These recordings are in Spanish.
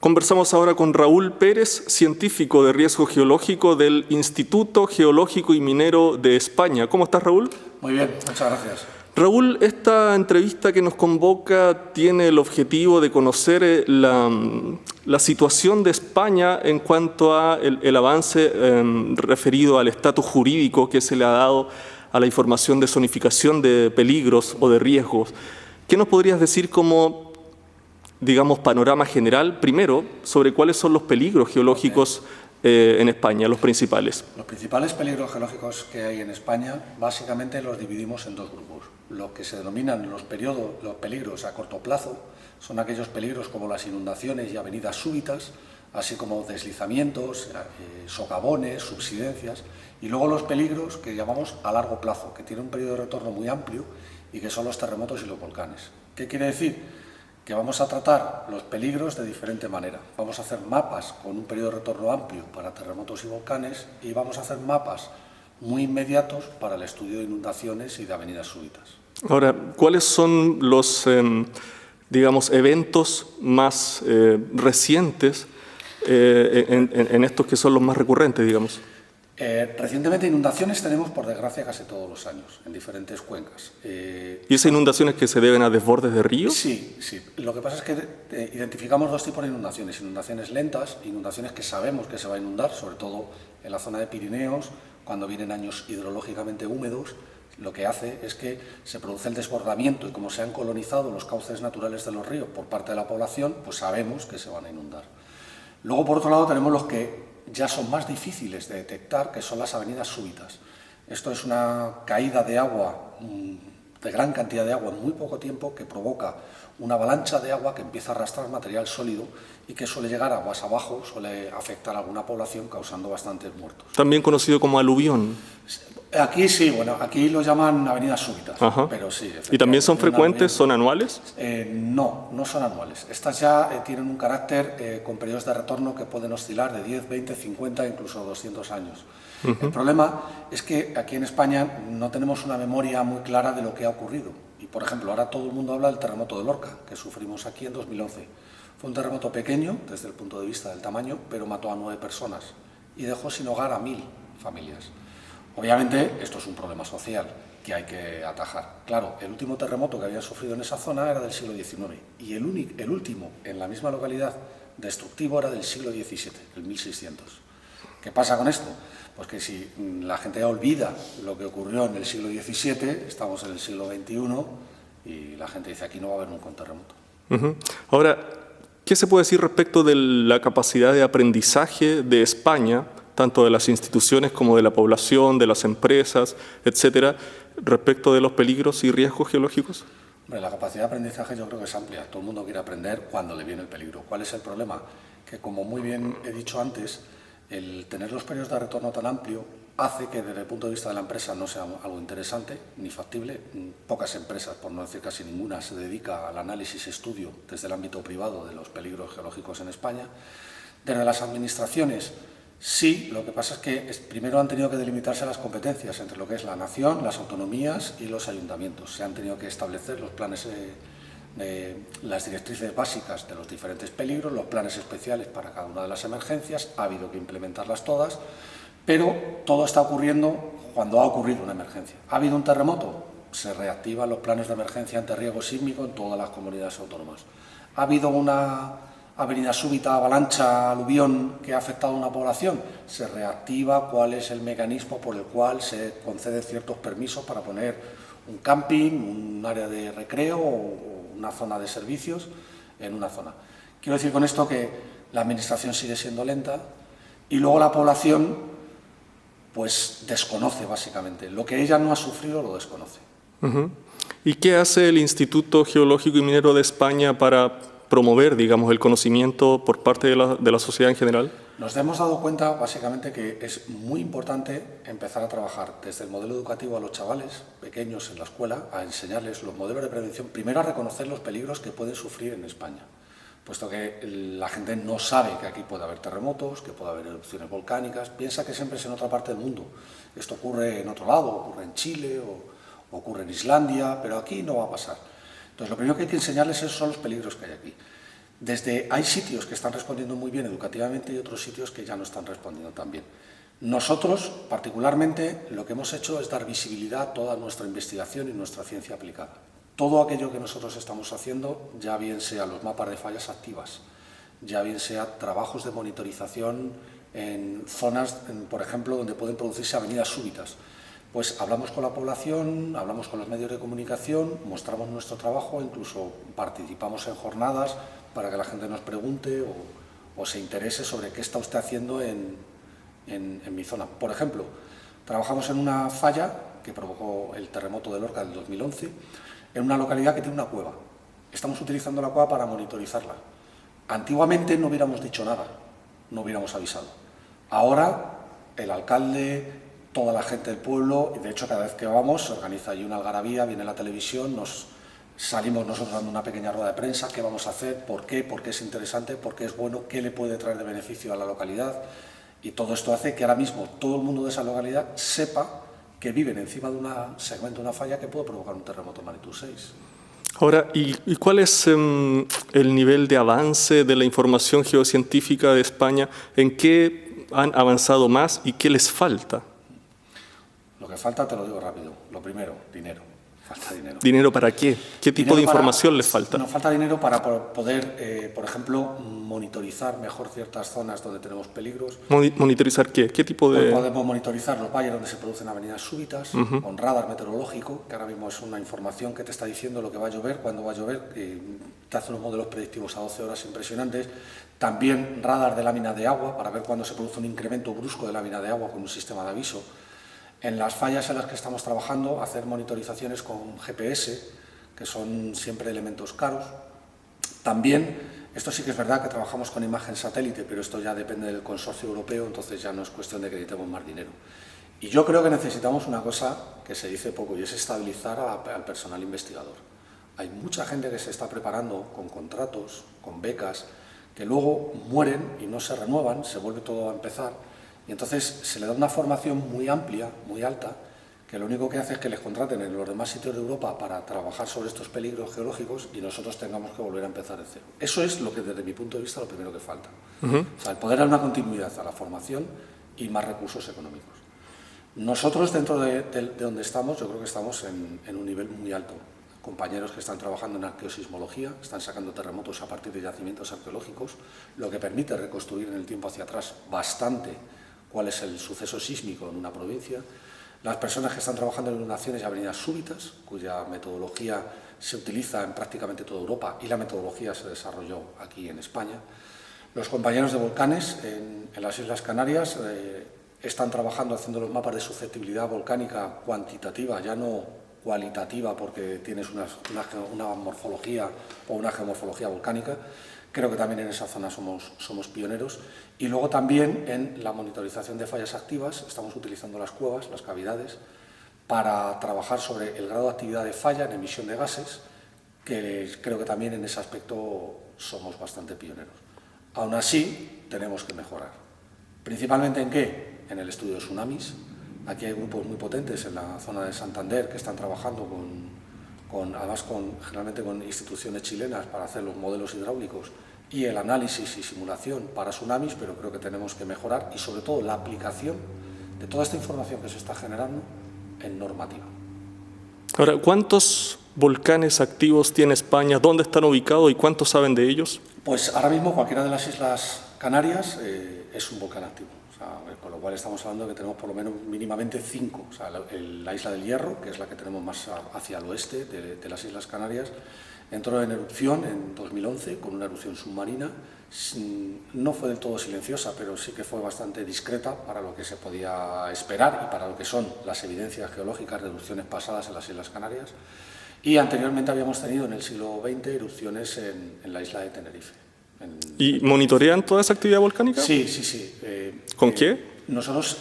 Conversamos ahora con Raúl Pérez, científico de riesgo geológico del Instituto Geológico y Minero de España. ¿Cómo estás, Raúl? Muy bien, muchas gracias. Raúl, esta entrevista que nos convoca tiene el objetivo de conocer la situación de España en cuanto a el avance referido al estatus jurídico que se le ha dado a la información de zonificación de peligros o de riesgos. ¿Qué nos podrías decir como, digamos, panorama general, primero, sobre cuáles son los peligros geológicos en España, los principales? Los principales peligros geológicos que hay en España, básicamente los dividimos en dos grupos. Lo que se denominan los peligros a corto plazo son aquellos peligros como las inundaciones y avenidas súbitas, así como deslizamientos, socavones, subsidencias, y luego los peligros que llamamos a largo plazo, que tienen un periodo de retorno muy amplio y que son los terremotos y los volcanes. ¿Qué quiere decir? Que vamos a tratar los peligros de diferente manera. Vamos a hacer mapas con un periodo de retorno amplio para terremotos y volcanes y vamos a hacer mapas muy inmediatos para el estudio de inundaciones y de avenidas súbitas. Ahora, ¿cuáles son los, digamos, eventos más recientes en estos que son los más recurrentes, digamos? Recientemente inundaciones tenemos, por desgracia, casi todos los años, en diferentes cuencas. ¿Y esas inundaciones que se deben a desbordes de ríos? Sí, sí. Lo que pasa es que identificamos dos tipos de inundaciones. Inundaciones lentas, inundaciones que sabemos que se va a inundar, sobre todo en la zona de Pirineos, cuando vienen años hidrológicamente húmedos. Lo que hace es que se produce el desbordamiento y como se han colonizado los cauces naturales de los ríos por parte de la población, pues sabemos que se van a inundar. Luego, por otro lado, tenemos los que ya son más difíciles de detectar, que son las avenidas súbitas. Esto es una caída de agua, de gran cantidad de agua en muy poco tiempo, que provoca una avalancha de agua que empieza a arrastrar material sólido y que suele llegar aguas abajo, suele afectar a alguna población causando bastantes muertos. También conocido como aluvión. Aquí sí, bueno, aquí lo llaman avenidas súbitas, pero sí. ¿Y también son frecuentes, son anuales? No, no son anuales. Estas ya tienen un carácter con periodos de retorno que pueden oscilar de 10, 20, 50, incluso 200 años. El problema es que aquí en España no tenemos una memoria muy clara de lo que ha ocurrido. Y, por ejemplo, ahora todo el mundo habla del terremoto de Lorca, que sufrimos aquí en 2011. Fue un terremoto pequeño, desde el punto de vista del tamaño, pero mató a 9 personas y dejó sin hogar a 1000 familias. Obviamente, esto es un problema social que hay que atajar. Claro, el último terremoto que habían sufrido en esa zona era del siglo XIX y el último en la misma localidad destructivo era del siglo XVII, el 1600. ¿Qué pasa con esto? Pues que si la gente olvida lo que ocurrió en el siglo XVII, estamos en el siglo XXI y la gente dice aquí no va a haber nunca un terremoto. Ahora, ¿qué se puede decir respecto de la capacidad de aprendizaje de España, tanto de las instituciones como de la población, de las empresas, etcétera, respecto de los peligros y riesgos geológicos? Hombre, la capacidad de aprendizaje yo creo que es amplia. Todo el mundo quiere aprender cuando le viene el peligro. ¿Cuál es el problema? Que, como muy bien he dicho antes, el tener los periodos de retorno tan amplio hace que desde el punto de vista de la empresa no sea algo interesante ni factible. Pocas empresas, por no decir casi ninguna, se dedica al análisis y estudio desde el ámbito privado de los peligros geológicos en España. Desde las administraciones, sí, lo que pasa es que primero han tenido que delimitarse las competencias entre lo que es la nación, las autonomías y los ayuntamientos. Se han tenido que establecer los planes, las directrices básicas de los diferentes peligros, los planes especiales para cada una de las emergencias. Ha habido que implementarlas todas, pero todo está ocurriendo cuando ha ocurrido una emergencia. ¿Ha habido un terremoto? Se reactivan los planes de emergencia ante riesgo sísmico en todas las comunidades autónomas. ¿Ha habido una avenida súbita, avalancha, aluvión que ha afectado a una población? Se reactiva cuál es el mecanismo por el cual se conceden ciertos permisos para poner un camping, un área de recreo o una zona de servicios en una zona. Quiero decir con esto que la administración sigue siendo lenta y luego la población pues desconoce básicamente. Lo que ella no ha sufrido lo desconoce. ¿Y qué hace el Instituto Geológico y Minero de España para promover, digamos, el conocimiento por parte de la sociedad en general? Nos hemos dado cuenta, básicamente, que es muy importante empezar a trabajar desde el modelo educativo a los chavales pequeños en la escuela, a enseñarles los modelos de prevención, primero a reconocer los peligros que pueden sufrir en España, puesto que la gente no sabe que aquí puede haber terremotos, que puede haber erupciones volcánicas, piensa que siempre es en otra parte del mundo. Esto ocurre en otro lado, ocurre en Chile o ocurre en Islandia, pero aquí no va a pasar. Entonces, lo primero que hay que enseñarles son los peligros que hay aquí. Hay sitios que están respondiendo muy bien educativamente y otros sitios que ya no están respondiendo tan bien. Nosotros, particularmente, lo que hemos hecho es dar visibilidad a toda nuestra investigación y nuestra ciencia aplicada. Todo aquello que nosotros estamos haciendo, ya bien sea los mapas de fallas activas, ya bien sea trabajos de monitorización en zonas, por ejemplo, donde pueden producirse avenidas súbitas, pues hablamos con la población, hablamos con los medios de comunicación, mostramos nuestro trabajo, incluso participamos en jornadas para que la gente nos pregunte o se interese sobre qué está usted haciendo en mi zona. Por ejemplo, trabajamos en una falla que provocó el terremoto de Lorca del 2011, en una localidad que tiene una cueva. Estamos utilizando la cueva para monitorizarla. Antiguamente no hubiéramos dicho nada, no hubiéramos avisado. Ahora el alcalde, toda la gente del pueblo, y de hecho cada vez que vamos se organiza allí una algarabía, viene la televisión, salimos nosotros dando una pequeña rueda de prensa, qué vamos a hacer, por qué es interesante, por qué es bueno, qué le puede traer de beneficio a la localidad. Y todo esto hace que ahora mismo todo el mundo de esa localidad sepa que viven encima de un segmento de una falla que puede provocar un terremoto magnitud 6. Ahora, ¿y cuál es el nivel de avance de la información geocientífica de España? ¿En qué han avanzado más y qué les falta? Lo que falta, te lo digo rápido. Lo primero, dinero. Falta dinero. ¿Dinero para qué? ¿Qué tipo de información les falta? Nos falta dinero para poder, por ejemplo, monitorizar mejor ciertas zonas donde tenemos peligros. ¿Monitorizar qué? ¿Qué tipo de...? Pues podemos monitorizar los valles donde se producen avenidas súbitas, con radar meteorológico, que ahora mismo es una información que te está diciendo lo que va a llover, cuándo va a llover, te hace unos modelos predictivos a 12 horas impresionantes. También radar de lámina de agua, para ver cuándo se produce un incremento brusco de lámina de agua con un sistema de aviso. En las fallas en las que estamos trabajando, hacer monitorizaciones con GPS, que son siempre elementos caros. También, esto sí que es verdad que trabajamos con imagen satélite, pero esto ya depende del consorcio europeo, entonces ya no es cuestión de que necesitemos más dinero. Y yo creo que necesitamos una cosa que se dice poco, y es estabilizar al personal investigador. Hay mucha gente que se está preparando con contratos, con becas, que luego mueren y no se renuevan, se vuelve todo a empezar. Y entonces se le da una formación muy amplia, muy alta, que lo único que hace es que les contraten en los demás sitios de Europa para trabajar sobre estos peligros geológicos y nosotros tengamos que volver a empezar de cero. Eso es lo que, desde mi punto de vista, lo primero que falta. O sea, el poder dar una continuidad a la formación y más recursos económicos. Nosotros, dentro de donde estamos, yo creo que estamos en un nivel muy alto. Compañeros que están trabajando en arqueosismología, están sacando terremotos a partir de yacimientos arqueológicos, lo que permite reconstruir en el tiempo hacia atrás bastante cuál es el suceso sísmico en una provincia. Las personas que están trabajando en inundaciones y avenidas súbitas, cuya metodología se utiliza en prácticamente toda Europa y la metodología se desarrolló aquí en España. Los compañeros de volcanes en las Islas Canarias están trabajando haciendo los mapas de susceptibilidad volcánica cuantitativa, ya no cualitativa porque tienes una morfología o una geomorfología volcánica. Creo que también en esa zona somos pioneros. Y luego también en la monitorización de fallas activas estamos utilizando las cuevas, las cavidades, para trabajar sobre el grado de actividad de falla en emisión de gases, que creo que también en ese aspecto somos bastante pioneros. Aún así, tenemos que mejorar. ¿Principalmente en qué? En el estudio de tsunamis. Aquí hay grupos muy potentes en la zona de Santander que están trabajando generalmente con instituciones chilenas para hacer los modelos hidráulicos y el análisis y simulación para tsunamis, pero creo que tenemos que mejorar y sobre todo la aplicación de toda esta información que se está generando en normativa. Ahora, ¿cuántos volcanes activos tiene España? ¿Dónde están ubicados y cuántos saben de ellos? Pues ahora mismo cualquiera de las Islas Canarias es un volcán activo. O sea, con lo cual estamos hablando de que tenemos por lo menos mínimamente 5. O sea, la Isla del Hierro, que es la que tenemos más hacia el oeste de las Islas Canarias, entró en erupción en 2011 con una erupción submarina. No fue del todo silenciosa, pero sí que fue bastante discreta para lo que se podía esperar y para lo que son las evidencias geológicas de erupciones pasadas en las Islas Canarias. Y anteriormente habíamos tenido en el siglo XX erupciones en la isla de Tenerife. ¿Y monitorean toda esa actividad volcánica? Sí, sí, sí. ¿Con qué? Nosotros,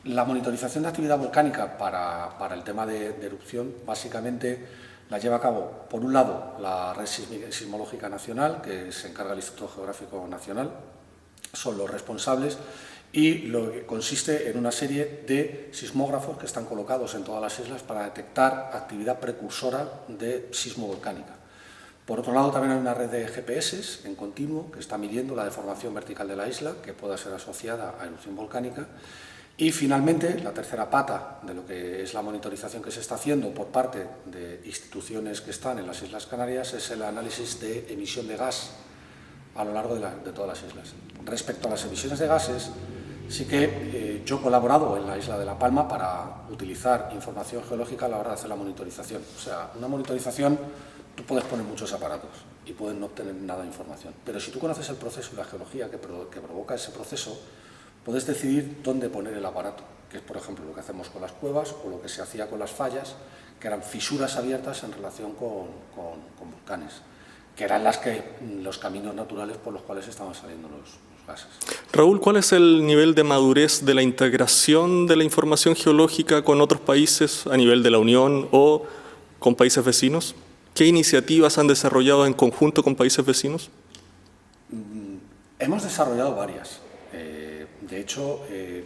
la monitorización de actividad volcánica para el tema de erupción, básicamente la lleva a cabo, por un lado, la Red Sismológica Nacional, que se encarga el Instituto Geográfico Nacional, son los responsables, y lo que consiste en una serie de sismógrafos que están colocados en todas las islas para detectar actividad precursora de sismovolcánica. Por otro lado, también hay una red de GPS en continuo que está midiendo la deformación vertical de la isla, que pueda ser asociada a erupción volcánica. Y finalmente, la tercera pata de lo que es la monitorización que se está haciendo por parte de instituciones que están en las Islas Canarias es el análisis de emisión de gas a lo largo de todas las islas. Respecto a las emisiones de gases, sí que yo he colaborado en la isla de La Palma para utilizar información geológica a la hora de hacer la monitorización. O sea, una monitorización, tú puedes poner muchos aparatos y puedes no obtener nada de información, pero si tú conoces el proceso y la geología que provoca ese proceso, puedes decidir dónde poner el aparato, que es, por ejemplo, lo que hacemos con las cuevas o lo que se hacía con las fallas, que eran fisuras abiertas en relación con volcanes, que eran los caminos naturales por los cuales estaban saliendo los gases. Raúl, ¿cuál es el nivel de madurez de la integración de la información geológica con otros países a nivel de la Unión o con países vecinos? ¿Qué iniciativas han desarrollado en conjunto con países vecinos? Hemos desarrollado varias. De hecho,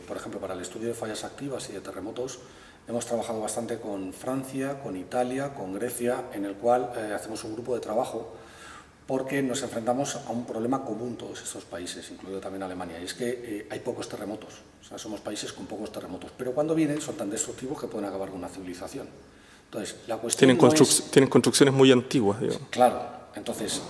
por ejemplo, para el estudio de fallas activas y de terremotos, hemos trabajado bastante con Francia, con Italia, con Grecia, en el cual hacemos un grupo de trabajo porque nos enfrentamos a un problema común todos estos países, incluido también Alemania, y es que hay pocos terremotos. O sea, somos países con pocos terremotos, pero cuando vienen son tan destructivos que pueden acabar con una civilización. Entonces, la cuestión tienen construcciones muy antiguas, digamos. Claro. Entonces,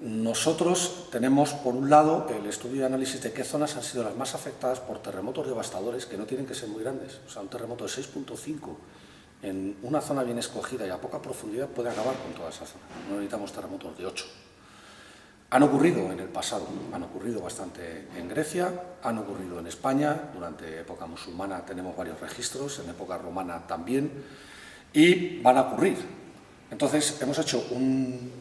nosotros tenemos, por un lado, el estudio y análisis de qué zonas han sido las más afectadas por terremotos devastadores, que no tienen que ser muy grandes. O sea, un terremoto de 6.5 en una zona bien escogida y a poca profundidad puede acabar con toda esa zona. No necesitamos terremotos de 8. Han ocurrido en el pasado, han ocurrido bastante en Grecia, han ocurrido en España, durante época musulmana tenemos varios registros, en época romana también, y van a ocurrir. Entonces, hemos hecho un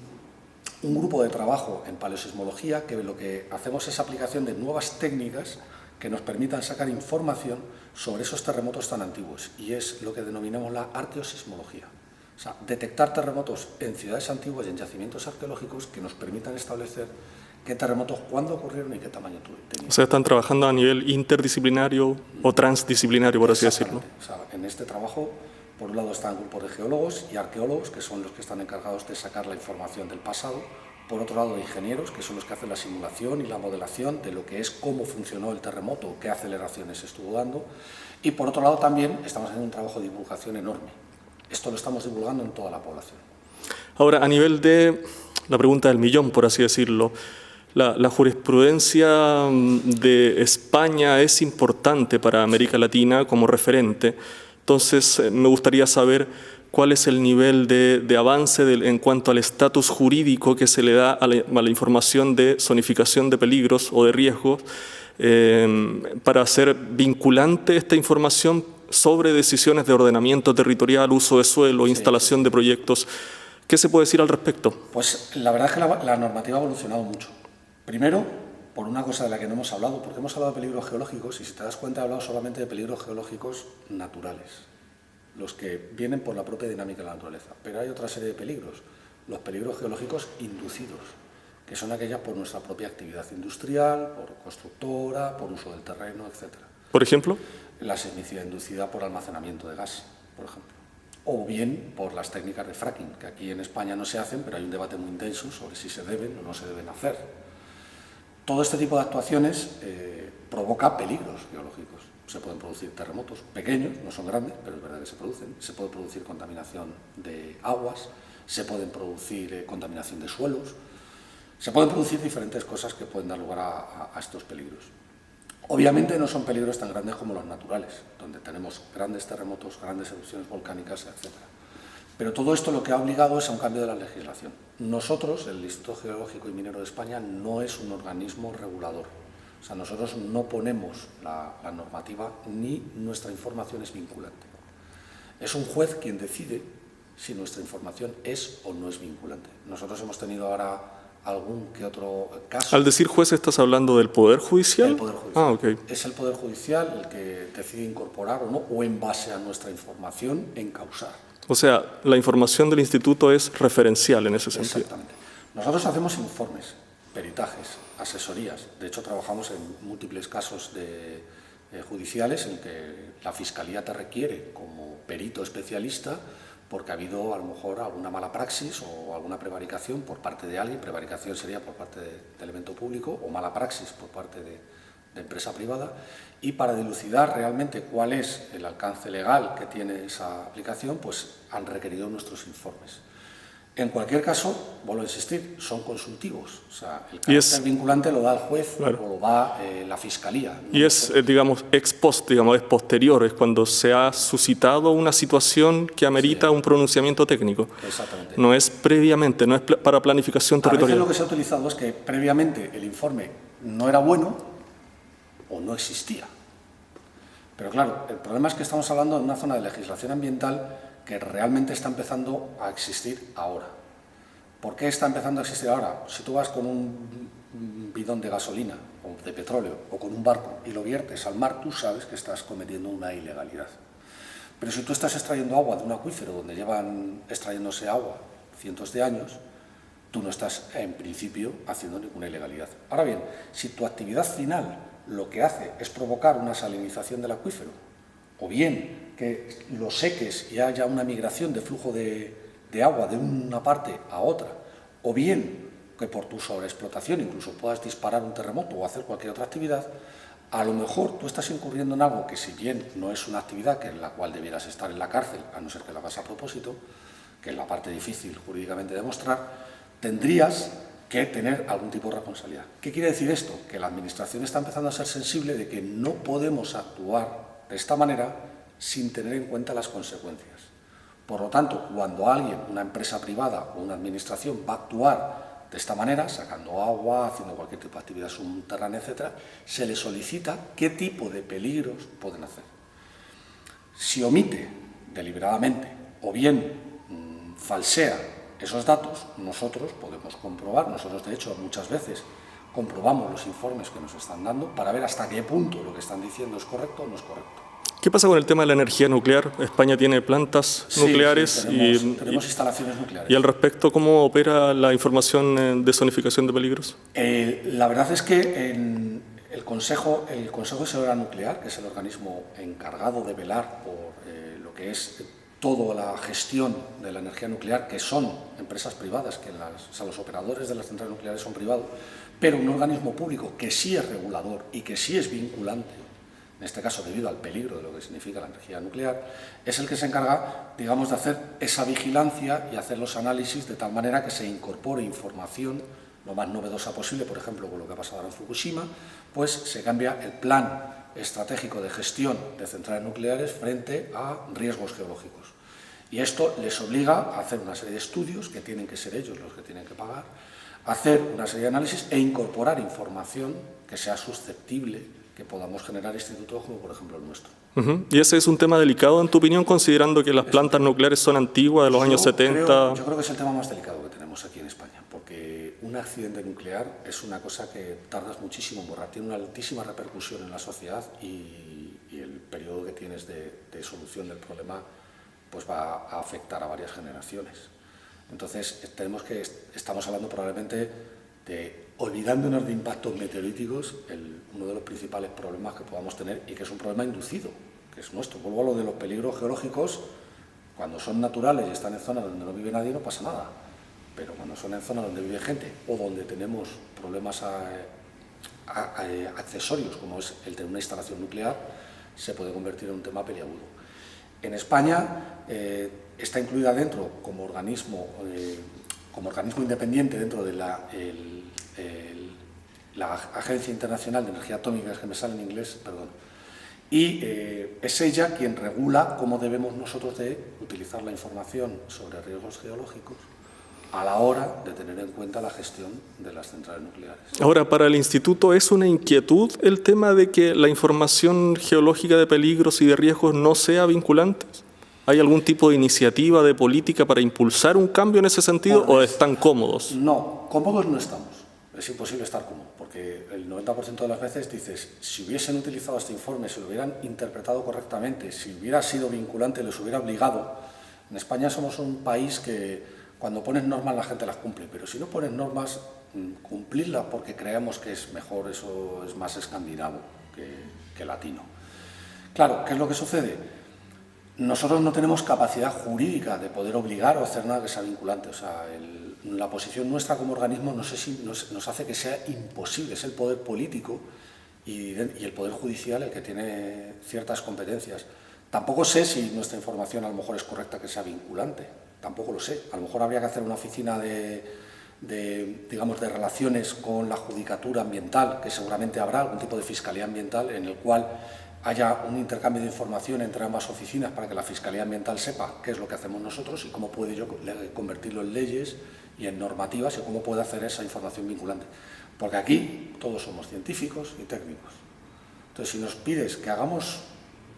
grupo de trabajo en paleosismología que lo que hacemos es aplicación de nuevas técnicas que nos permitan sacar información sobre esos terremotos tan antiguos, y es lo que denominamos la arqueosismología. O sea, detectar terremotos en ciudades antiguas y en yacimientos arqueológicos que nos permitan establecer qué terremotos, cuándo ocurrieron y qué tamaño tenían. O sea, están trabajando a nivel interdisciplinario o transdisciplinario, por así decirlo. O sea, en este trabajo, por un lado están grupos de geólogos y arqueólogos, que son los que están encargados de sacar la información del pasado. Por otro lado, ingenieros, que son los que hacen la simulación y la modelación de lo que es cómo funcionó el terremoto, qué aceleraciones estuvo dando. Y por otro lado también estamos haciendo un trabajo de divulgación enorme. Esto lo estamos divulgando en toda la población. Ahora, a nivel de la pregunta del millón, por así decirlo, la jurisprudencia de España es importante para América Latina como referente. Entonces, me gustaría saber cuál es el nivel de avance en cuanto al estatus jurídico que se le da a la información de zonificación de peligros o de riesgos para hacer vinculante esta información sobre decisiones de ordenamiento territorial, uso de suelo, instalación de proyectos. ¿Qué se puede decir al respecto? Pues la verdad es que la normativa ha evolucionado mucho. Primero, por una cosa de la que no hemos hablado, porque hemos hablado de peligros geológicos y si te das cuenta he hablado solamente de peligros geológicos naturales, los que vienen por la propia dinámica de la naturaleza. Pero hay otra serie de peligros, los peligros geológicos inducidos, que son aquellas por nuestra propia actividad industrial, por constructora, por uso del terreno, etc. ¿Por ejemplo? La sismicidad inducida por almacenamiento de gas, por ejemplo. O bien por las técnicas de fracking, que aquí en España no se hacen, pero hay un debate muy intenso sobre si se deben o no se deben hacer. Todo este tipo de actuaciones provoca peligros geológicos. Se pueden producir terremotos pequeños, no son grandes, pero es verdad que se producen. Se puede producir contaminación de aguas, se pueden producir contaminación de suelos, se pueden producir diferentes cosas que pueden dar lugar a estos peligros. Obviamente no son peligros tan grandes como los naturales, donde tenemos grandes terremotos, grandes erupciones volcánicas, etc. Pero todo esto lo que ha obligado es a un cambio de la legislación. Nosotros, el Instituto Geológico y Minero de España, no es un organismo regulador. O sea, nosotros no ponemos la normativa ni nuestra información es vinculante. Es un juez quien decide si nuestra información es o no es vinculante. Nosotros hemos tenido ahora algún que otro caso. Al decir juez, ¿estás hablando del Poder Judicial? El Poder Judicial. Ah, okay. Es el Poder Judicial el que decide incorporar o no, o en base a nuestra información, encausar. O sea, la información del instituto es referencial en ese sentido. Exactamente. Nosotros hacemos informes, peritajes, asesorías. De hecho, trabajamos en múltiples casos judiciales en que la Fiscalía te requiere como perito especialista porque ha habido a lo mejor alguna mala praxis o alguna prevaricación por parte de alguien. Prevaricación sería por parte de elemento público, o mala praxis por parte de empresa privada, y para dilucidar realmente cuál es el alcance legal que tiene esa aplicación, pues han requerido nuestros informes. En cualquier caso, vuelvo a insistir, son consultivos. O sea, el carácter vinculante lo da el juez, claro, o lo da la Fiscalía. ¿No? Y es, digamos, ex post, digamos, es posterior, es cuando se ha suscitado una situación que amerita un pronunciamiento técnico. Exactamente. No es previamente, no es para planificación territorial. A veces lo que se ha utilizado es que previamente el informe no era bueno o no existía. Pero claro, el problema es que estamos hablando de una zona de legislación ambiental que realmente está empezando a existir ahora. ¿Por qué está empezando a existir ahora? Si tú vas con un bidón de gasolina o de petróleo o con un barco y lo viertes al mar, tú sabes que estás cometiendo una ilegalidad. Pero si tú estás extrayendo agua de un acuífero donde llevan extrayéndose agua cientos de años, tú no estás, en principio, haciendo ninguna ilegalidad. Ahora bien, si tu actividad final lo que hace es provocar una salinización del acuífero, o bien que lo seques y haya una migración de flujo de agua de una parte a otra, o bien que por tu sobreexplotación incluso puedas disparar un terremoto o hacer cualquier otra actividad, a lo mejor tú estás incurriendo en algo que, si bien no es una actividad en la cual debieras estar en la cárcel, a no ser que la hagas a propósito, que es la parte difícil jurídicamente de demostrar, tendrías que tener algún tipo de responsabilidad. ¿Qué quiere decir esto? Que la Administración está empezando a ser sensible de que no podemos actuar de esta manera sin tener en cuenta las consecuencias. Por lo tanto, cuando alguien, una empresa privada o una administración, va a actuar de esta manera, sacando agua, haciendo cualquier tipo de actividad subterránea, etc., se le solicita qué tipo de peligros pueden hacer. Si omite deliberadamente o bien falsea esos datos, nosotros podemos comprobar, nosotros de hecho muchas veces comprobamos los informes que nos están dando para ver hasta qué punto lo que están diciendo es correcto o no es correcto. ¿Qué pasa con el tema de la energía nuclear? España tiene plantas nucleares, sí, tenemos instalaciones nucleares. ¿Y al respecto cómo opera la información de zonificación de peligros? La verdad es que el Consejo de Seguridad Nuclear, que es el organismo encargado de velar por lo que es toda la gestión de la energía nuclear, que son empresas privadas, los operadores de las centrales nucleares son privados, pero un organismo público que sí es regulador y que sí es vinculante, en este caso debido al peligro de lo que significa la energía nuclear, es el que se encarga, digamos, de hacer esa vigilancia y hacer los análisis de tal manera que se incorpore información lo más novedosa posible. Por ejemplo, con lo que ha pasado ahora en Fukushima, pues se cambia el plan estratégico de gestión de centrales nucleares frente a riesgos geológicos. Y esto les obliga a hacer una serie de estudios, que tienen que ser ellos los que tienen que pagar, hacer una serie de análisis e incorporar información que sea susceptible que podamos generar institutos como, por ejemplo, el nuestro. ¿Y ese es un tema delicado, en tu opinión, considerando que las plantas nucleares son antiguas, de los años 70? Yo creo que es el tema más delicado que tenemos aquí en España, porque un accidente nuclear es una cosa que tardas muchísimo en borrar, tiene una altísima repercusión en la sociedad y el periodo que tienes de solución del problema pues va a afectar a varias generaciones. Entonces, estamos hablando probablemente de, olvidándonos de impactos meteoríticos, uno de los principales problemas que podamos tener, y que es un problema inducido, que es nuestro. Vuelvo a lo de los peligros geológicos. Cuando son naturales y están en zonas donde no vive nadie, no pasa nada. Pero cuando son en zonas donde vive gente o donde tenemos problemas accesorios, como es el de una instalación nuclear, se puede convertir en un tema peliagudo. En España está incluida dentro, como organismo independiente dentro de la Agencia Internacional de Energía Atómica, es que me sale en inglés, perdón, y es ella quien regula cómo debemos nosotros de utilizar la información sobre riesgos geológicos a la hora de tener en cuenta la gestión de las centrales nucleares. Ahora, para el Instituto, ¿es una inquietud el tema de que la información geológica de peligros y de riesgos no sea vinculante? ¿Hay algún tipo de iniciativa, de política para impulsar un cambio en ese sentido o están cómodos? No, cómodos no estamos. Es imposible estar cómodo, porque el 90% de las veces dices, si hubiesen utilizado este informe, si lo hubieran interpretado correctamente, si hubiera sido vinculante, les hubiera obligado. En España somos un país que cuando pones normas la gente las cumple, pero si no pones normas, cumplirlas porque creemos que es mejor, eso es más escandinavo que latino. Claro, ¿qué es lo que sucede? Nosotros no tenemos capacidad jurídica de poder obligar o hacer nada que sea vinculante. O sea, la posición nuestra como organismo no sé si nos hace que sea imposible. Es el poder político y el poder judicial el que tiene ciertas competencias. Tampoco sé si nuestra información a lo mejor es correcta que sea vinculante. Tampoco lo sé. A lo mejor habría que hacer una oficina digamos, de relaciones con la judicatura ambiental, que seguramente habrá algún tipo de fiscalía ambiental en el cual haya un intercambio de información entre ambas oficinas para que la Fiscalía Ambiental sepa qué es lo que hacemos nosotros y cómo puede yo convertirlo en leyes y en normativas y cómo puede hacer esa información vinculante. Porque aquí todos somos científicos y técnicos. Entonces, si nos pides que hagamos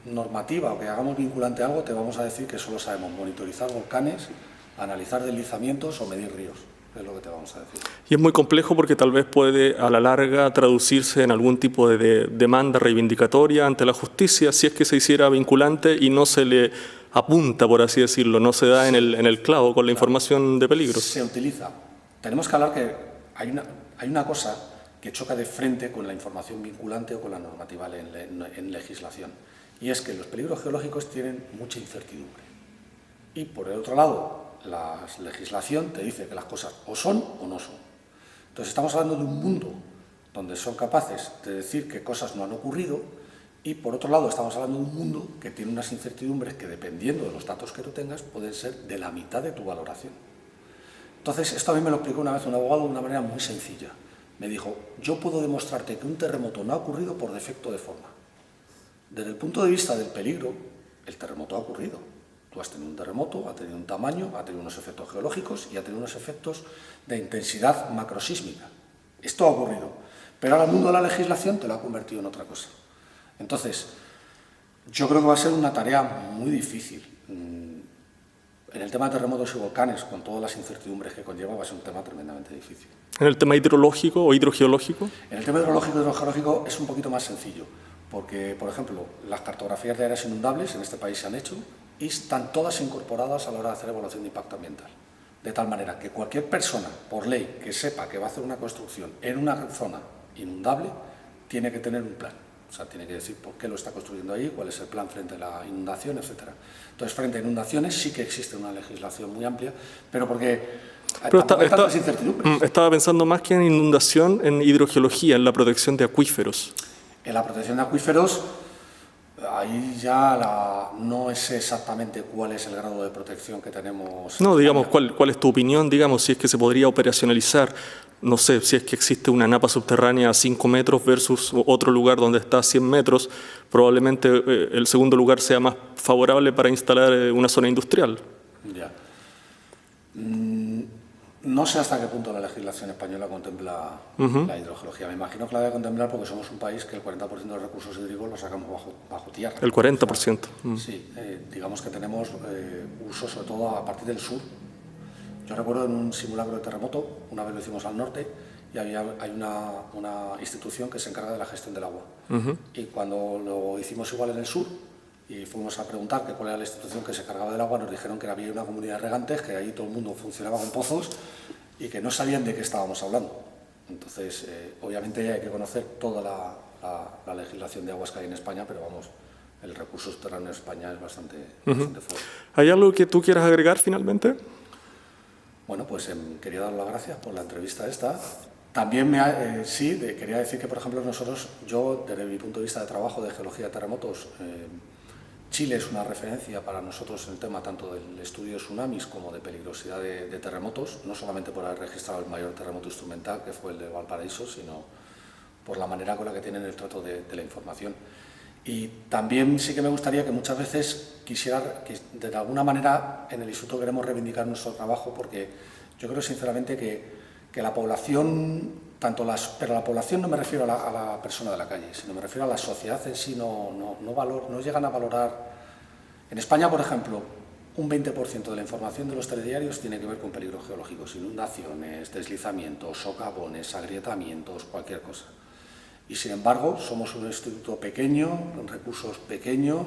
normativa o que hagamos vinculante algo, te vamos a decir que solo sabemos monitorizar volcanes, analizar deslizamientos o medir ríos. Es lo que te vamos a decir. Y es muy complejo porque tal vez puede a la larga traducirse en algún tipo de demanda reivindicatoria ante la justicia si es que se hiciera vinculante y no se le apunta, por así decirlo, no se da en el clavo con la información de peligros. Se utiliza. Tenemos que hablar que hay una cosa que choca de frente con la información vinculante o con la normativa en legislación, y es que los peligros geológicos tienen mucha incertidumbre. Y por el otro lado, la legislación te dice que las cosas o son o no son. Entonces estamos hablando de un mundo donde son capaces de decir que cosas no han ocurrido y por otro lado estamos hablando de un mundo que tiene unas incertidumbres que dependiendo de los datos que tú tengas pueden ser de la mitad de tu valoración. Entonces esto a mí me lo explicó una vez un abogado de una manera muy sencilla. Me dijo, yo puedo demostrarte que un terremoto no ha ocurrido por defecto de forma. Desde el punto de vista del peligro, el terremoto ha ocurrido. Tú has tenido un terremoto, ha tenido un tamaño, ha tenido unos efectos geológicos y ha tenido unos efectos de intensidad macrosísmica. Esto ha ocurrido, pero ahora el mundo de la legislación te lo ha convertido en otra cosa. Entonces, yo creo que va a ser una tarea muy difícil. En el tema de terremotos y volcanes, con todas las incertidumbres que conlleva, va a ser un tema tremendamente difícil. ¿En el tema hidrológico o hidrogeológico? En el tema hidrológico y hidrogeológico es un poquito más sencillo, porque, por ejemplo, las cartografías de áreas inundables en este país se han hecho y están todas incorporadas a la hora de hacer evaluación de impacto ambiental. De tal manera que cualquier persona, por ley, que sepa que va a hacer una construcción en una zona inundable, tiene que tener un plan. O sea, tiene que decir por qué lo está construyendo allí, cuál es el plan frente a la inundación, etc. Entonces, frente a inundaciones sí que existe una legislación muy amplia, pero porque hay tantas incertidumbres. Estaba pensando más que en inundación, en hidrogeología, en la protección de acuíferos. En la protección de acuíferos, ahí ya no sé exactamente cuál es el grado de protección que tenemos. No, digamos, ¿cuál es tu opinión? Digamos, si es que se podría operacionalizar, no sé, si es que existe una napa subterránea a 5 metros versus otro lugar donde está a 100 metros, probablemente el segundo lugar sea más favorable para instalar una zona industrial. Ya. No sé hasta qué punto la legislación española contempla la hidrogeología. Me imagino que la debe contemplar porque somos un país que el 40% de los recursos hídricos los sacamos bajo tierra. El 40%. O sea, sí, digamos que tenemos uso sobre todo a partir del sur. Yo recuerdo en un simulacro de terremoto, una vez lo hicimos al norte, y hay una institución que se encarga de la gestión del agua. Y cuando lo hicimos igual en el sur, y fuimos a preguntar que cuál era la institución que se cargaba del agua, nos dijeron que había una comunidad de regantes, que ahí todo el mundo funcionaba con pozos y que no sabían de qué estábamos hablando. Entonces, obviamente hay que conocer toda la legislación de aguas que hay en España, pero vamos, el recurso subterráneo en España es bastante fuerte. ¿Hay algo que tú quieras agregar finalmente? Bueno, pues quería dar las gracias por la entrevista esta. También quería decir que, por ejemplo, yo, desde mi punto de vista de trabajo de geología de terremotos, Chile es una referencia para nosotros en el tema tanto del estudio de tsunamis como de peligrosidad de terremotos, no solamente por haber registrado el mayor terremoto instrumental, que fue el de Valparaíso, sino por la manera con la que tienen el trato de la información. Y también sí que me gustaría que muchas veces quisiera, que de alguna manera en el Instituto queremos reivindicar nuestro trabajo, porque yo creo sinceramente que la población, pero la población no me refiero a la persona de la calle, sino me refiero a la sociedad en sí, no llegan a valorar. En España, por ejemplo, un 20% de la información de los telediarios tiene que ver con peligros geológicos, inundaciones, deslizamientos, socavones, agrietamientos, cualquier cosa. Y sin embargo, somos un instituto pequeño, con recursos pequeños,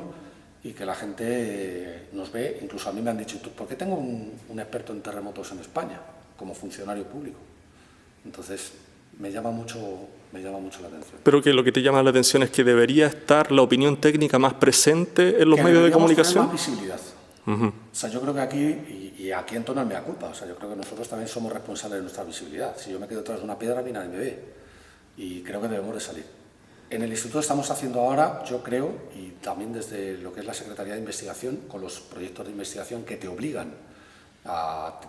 y que la gente nos ve. Incluso a mí me han dicho, ¿por qué tengo un experto en terremotos en España como funcionario público? Entonces, me llama mucho me llama mucho la atención. Pero que lo que te llama la atención es que debería estar la opinión técnica más presente en los Que medios de deberíamos comunicación. tener más visibilidad. O sea, yo creo que aquí, y aquí entono el mea culpa, o sea, yo creo que nosotros también somos responsables de nuestra visibilidad. Si yo me quedo detrás de una piedra, a mí nadie me ve. Y creo que debemos de salir. En el instituto estamos haciendo ahora, yo creo, y también desde lo que es la Secretaría de Investigación, con los proyectos de investigación que te obligan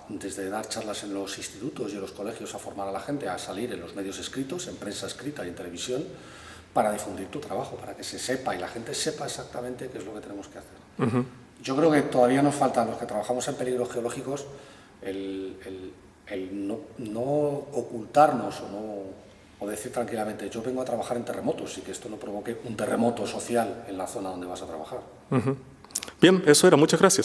desde dar charlas en los institutos y en los colegios a formar a la gente, a salir en los medios escritos, en prensa escrita y en televisión, para difundir tu trabajo, para que se sepa y la gente sepa exactamente qué es lo que tenemos que hacer. Yo creo que todavía nos falta, los que trabajamos en peligros geológicos, el no ocultarnos o decir tranquilamente, yo vengo a trabajar en terremotos y que esto no provoque un terremoto social en la zona donde vas a trabajar. Bien, eso era. Muchas gracias.